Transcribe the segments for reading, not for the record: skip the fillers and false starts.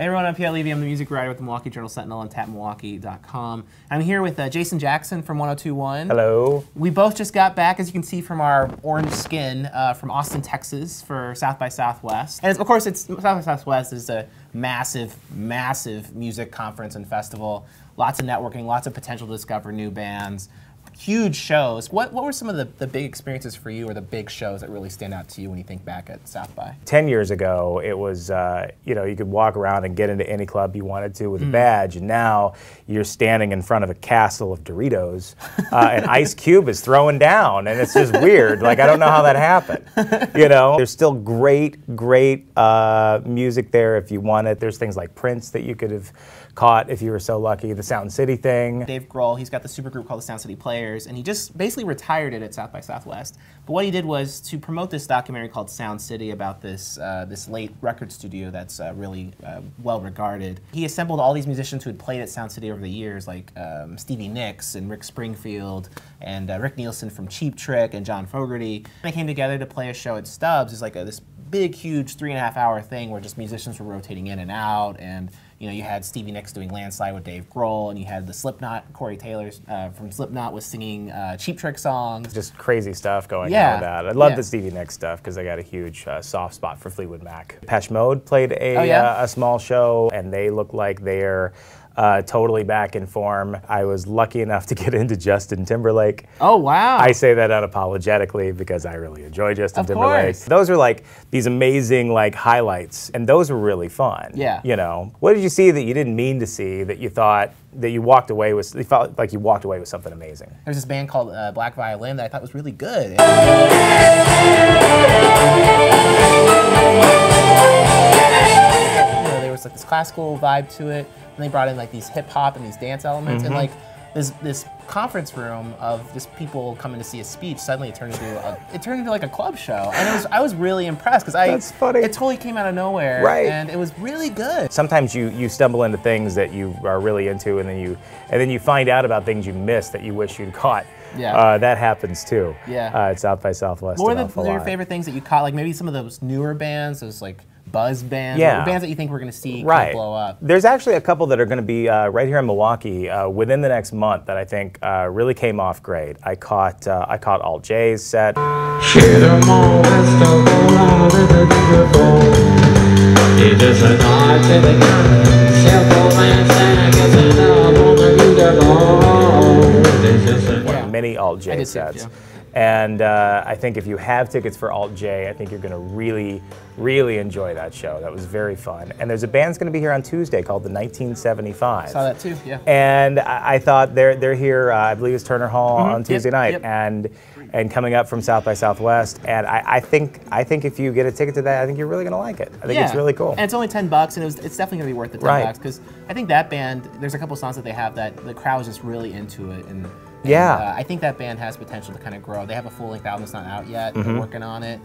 Hey everyone, I'm Piet Levy. I'm the music writer with the Milwaukee Journal Sentinel and tapmilwaukee.com. I'm here with Jacent Jackson from 102.1. Hello. We both just got back, as you can see from our orange skin, from Austin, Texas for South by Southwest. And of course, South by Southwest is a massive, massive music conference and festival. Lots of networking, lots of potential to discover new bands. Huge shows. What were some of the big experiences for you, or the big shows that really stand out to you when you think back at South by? 10 years ago, it was, you know, you could walk around and get into any club you wanted to with a badge, and now you're standing in front of a castle of Doritos, and Ice Cube is throwing down, and it's just weird. Like, I don't know how that happened, you know? There's still great music there if you want it. There's things like Prince that you could have caught if you were so lucky, the Sound City thing. Dave Grohl, he's got the supergroup called the Sound City Players, and he just basically retired it at South by Southwest. But what he did was to promote this documentary called Sound City about this this late record studio that's really well regarded. He assembled all these musicians who had played at Sound City over the years, like Stevie Nicks and Rick Springfield and Rick Nielsen from Cheap Trick and John Fogerty. They came together to play a show at Stubbs. It's like this big, huge 3.5-hour thing where just musicians were rotating in and out, and you know, you had Stevie Nicks doing Landslide with Dave Grohl, and you had the Slipknot, Corey Taylor from Slipknot was singing Cheap Trick songs. Just crazy stuff going on with that. I love the Stevie Nicks stuff because I got a huge soft spot for Fleetwood Mac. Depeche Mode played a small show, and they look like they're totally back in form. I was lucky enough to get into Justin Timberlake. Oh, wow. I say that unapologetically because I really enjoy Justin Timberlake. Course. Those are like these amazing like highlights, and those were really fun. Yeah. You know, what did you see that you didn't mean to see that you thought that you walked away with? You felt like you walked away with something amazing. There's this band called Black Violin that I thought was really good. There was like this classical vibe to it, and they brought in like these hip hop and these dance elements, and like this conference room of just people coming to see a speech. Suddenly it turned into like a club show, and I was really impressed because That's funny. It totally came out of nowhere, and it was really good. Sometimes you stumble into things that you are really into, and then you find out about things you missed that you wish you'd caught. Yeah. That happens too. Yeah. At South by Southwest. What were your favorite things that you caught? Like maybe some of those newer bands, those like buzz bands, or bands that you think we're going to see kind of blow up. There's actually a couple that are going to be right here in Milwaukee within the next month that I think really came off great. I caught Alt J's set. Many Alt J sets. And I think if you have tickets for Alt J, I think you're going to really, really enjoy that show. That was very fun. And there's a band that's going to be here on Tuesday called the 1975. Saw that too, yeah. And I thought they're here, I believe it's Turner Hall on Tuesday night, and coming up from South by Southwest. And I think if you get a ticket to that, I think you're really going to like it. I think it's really cool. And it's only $10, and it's definitely going to be worth the $10 because I think that band, there's a couple songs that they have that the crowd is just really into it. And I think that band has potential to kind of grow. They have a full-length album that's not out yet. They're working on it,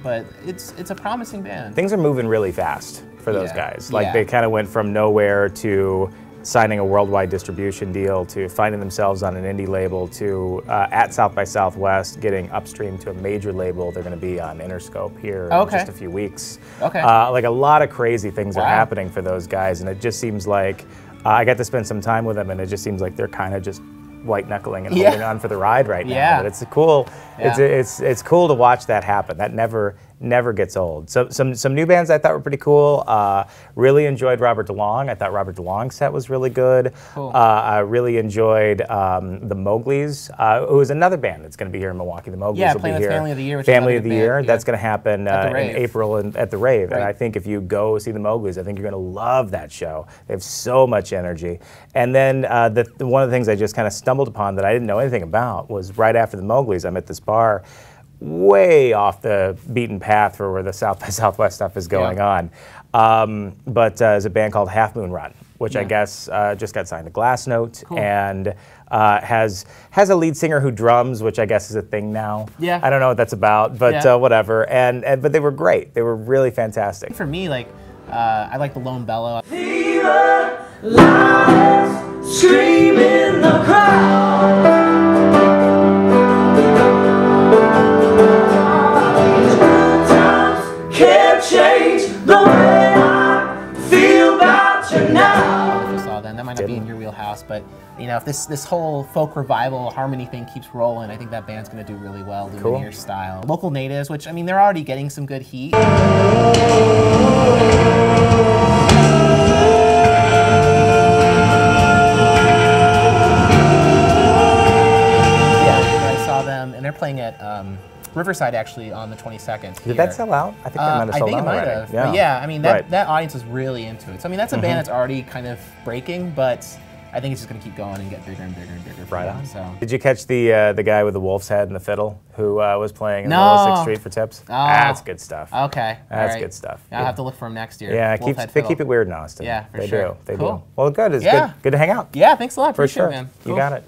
but it's a promising band. Things are moving really fast for those guys. Like they kind of went from nowhere to signing a worldwide distribution deal to finding themselves on an indie label to at South by Southwest getting upstream to a major label. They're going to be on Interscope here in just a few weeks. Like a lot of crazy things are happening for those guys, and it just seems like I got to spend some time with them, and it just seems like they're kind of just white knuckling and holding on for the ride right now. But it's cool. It's cool to watch that happen. That never gets old. So some new bands I thought were pretty cool. Really enjoyed Robert DeLong. I thought Robert DeLong's set was really good. Cool. I really enjoed the Mowgli's, who is another band that's going to be here in Milwaukee. The Mowgli's will be here. Family of the Year. Family of the Year. That's going to happen in April at the Rave. Right. And I think if you go see the Mowgli's, I think you're going to love that show. They have so much energy. And then one of the things I just kind of stumbled upon that I didn't know anything about was right after the Mowgli's, I'm at this bar way off the beaten path for where the South by Southwest stuff is going on. But there's a band called Half Moon Run, which I guess just got signed to Glassnote and has a lead singer who drums, which I guess is a thing now. Yeah. I don't know what that's about, but whatever. But they were great. They were really fantastic. For me, like I like the Lone Bellow. Fever lies, scream in the crowd. Change the way I feel. culture now. If you saw them, that might not be in your wheelhouse, but you know, if this whole folk revival harmony thing keeps rolling, I think that band's going to do really well, Lumineer style. Local natives, which I mean, they're already getting some good heat. And they're playing at Riverside actually on the 22nd. Did that sell out? I think that might have sold out already. I think it might have. Yeah. But yeah, I mean, that audience is really into it. So I mean, that's a band that's already kind of breaking, but I think it's just going to to keep going and get bigger and bigger and bigger. Right on. So. Did you catch the guy with the wolf's head and the fiddle who was playing in the middle of 6th Street for tips? Oh. That's good stuff. Okay. That's good stuff. I'll have to look for him next year. Yeah, they keep it weird in Austin. Yeah, for they sure. do. They cool. do. Well, good. It's good to hang out. Yeah, thanks a lot. For Appreciate sure. it, man. You got it.